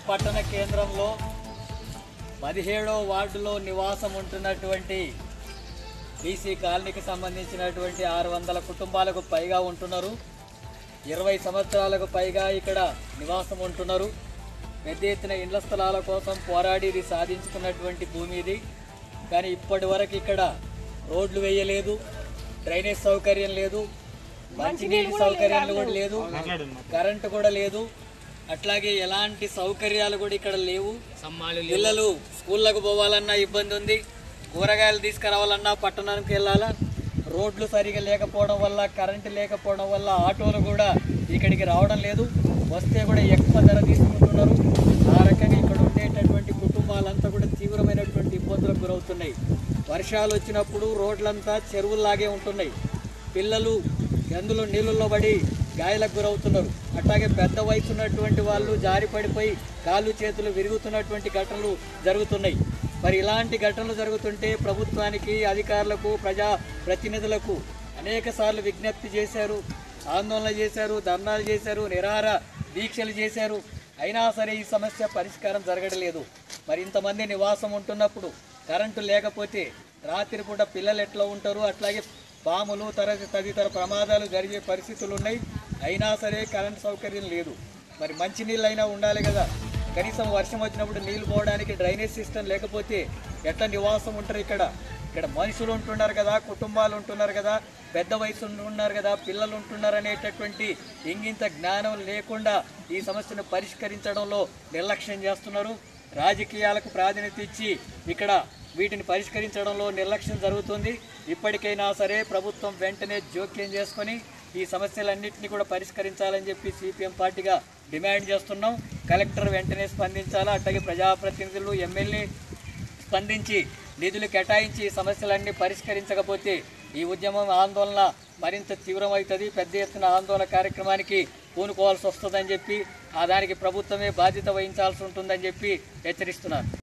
పట్టణ కేంద్రంలో 17వ వార్డులో నివాసం ఉంటున్నటువంటి బీసీ కాలనీకి సంబంధించినటువంటి 600 కుటుంబాలకు పైగా ఉంటున్నారు. 20 సంవత్సరాలకు పైగా ఇక్కడ నివాసం ఉంటున్నారు. పెద్ద ఎత్తున ఇండ్ల స్థలాల కోసం పోరాడి ఇది సాధించుకున్నటువంటి భూమి ఇది. కానీ ఇప్పటి వరకు ఇక్కడ రోడ్లు వేయలేదు, డ్రైనేజ్ సౌకర్యం లేదు, మంచినీటి సౌకర్యాలు కూడా లేదు, కరెంటు కూడా లేదు, అట్లాగే ఎలాంటి సౌకర్యాలు కూడా ఇక్కడ లేవు. పిల్లలు స్కూళ్ళకు పోవాలన్నా ఇబ్బంది ఉంది, కూరగాయలు తీసుకురావాలన్నా పట్టణానికి వెళ్ళాలా, రోడ్లు సరిగా లేకపోవడం వల్ల, కరెంటు లేకపోవడం వల్ల ఆటోలు కూడా ఇక్కడికి రావడం లేదు, వస్తే కూడా ఎక్కువ ధర తీసుకుంటున్నారు. ఆ రకంగా ఇక్కడ ఉండేటటువంటి కుటుంబాలంతా కూడా తీవ్రమైనటువంటి ఇబ్బందులకు గురవుతున్నాయి. వర్షాలు వచ్చినప్పుడు రోడ్లంతా చెరువుల్లాగే ఉంటున్నాయి. పిల్లలు అందులో నీళ్ళల్లో పడి గాయాలకు గురవుతున్నారు. అట్లాగే పెద్ద వయసు ఉన్నటువంటి వాళ్ళు జారి పడిపోయి కాళ్ళు చేతులు విరుగుతున్నటువంటి ఘటనలు జరుగుతున్నాయి. మరి ఇలాంటి ఘటనలు జరుగుతుంటే ప్రభుత్వానికి, అధికారులకు, ప్రజా ప్రతినిధులకు అనేక సార్లు విజ్ఞప్తి చేశారు, ఆందోళన చేశారు, ధర్నాలు చేశారు, నిరాహార దీక్షలు చేశారు. అయినా సరే ఈ సమస్య పరిష్కారం జరగడలేదు. మరి ఇంతమంది నివాసం ఉంటున్నప్పుడు కరెంటు లేకపోతే రాత్రిపూట పిల్లలు ఎట్లా ఉంటారు, అట్లాగే పాములు తదితర ప్రమాదాలు జరిగే పరిస్థితులు ఉన్నాయి. అయినా సరే కరెంటు సౌకర్యం లేదు. మరి మంచినీళ్ళు అయినా ఉండాలి కదా, కనీసం వర్షం వచ్చినప్పుడు నీళ్ళు పోవడానికి డ్రైనేజ్ సిస్టమ్ లేకపోతే ఎట్లా నివాసం ఉంటారు? ఇక్కడ మనుషులు ఉంటున్నారు కదా, కుటుంబాలు ఉంటున్నారు కదా, పెద్ద వయసు ఉన్నారు కదా, పిల్లలు ఉంటున్నారు అనేటటువంటి ఇంగిత జ్ఞానం లేకుండా ఈ సమస్యను పరిష్కరించడంలో నిర్లక్ష్యం చేస్తున్నారు. రాజకీయాలకు ప్రాధాన్యత ఇచ్చి ఇక్కడ వీటిని పరిష్కరించడంలో నిర్లక్ష్యం జరుగుతుంది. ఇప్పటికైనా సరే ప్రభుత్వం వెంటనే జోక్యం చేసుకొని ఈ సమస్యలన్నింటినీ కూడా పరిష్కరించాలని చెప్పి సిపిఎం పార్టీగా డిమాండ్ చేస్తున్నాం. కలెక్టర్ వెంటనే స్పందించాలా, అట్లాగే ప్రజాప్రతినిధులు, ఎమ్మెల్యే స్పందించి నిధులు కేటాయించి ఈ సమస్యలన్నీ పరిష్కరించకపోతే ఈ ఉద్యమం ఆందోళన మరింత తీవ్రమవుతుంది. పెద్ద ఎత్తున ఆందోళన కార్యక్రమానికి పూనుకోవాల్సి వస్తుందని చెప్పి దానికి ప్రభుత్వమే బాధ్యత వహించాల్సి ఉంటుందని చెప్పి హెచ్చరిస్తున్నారు.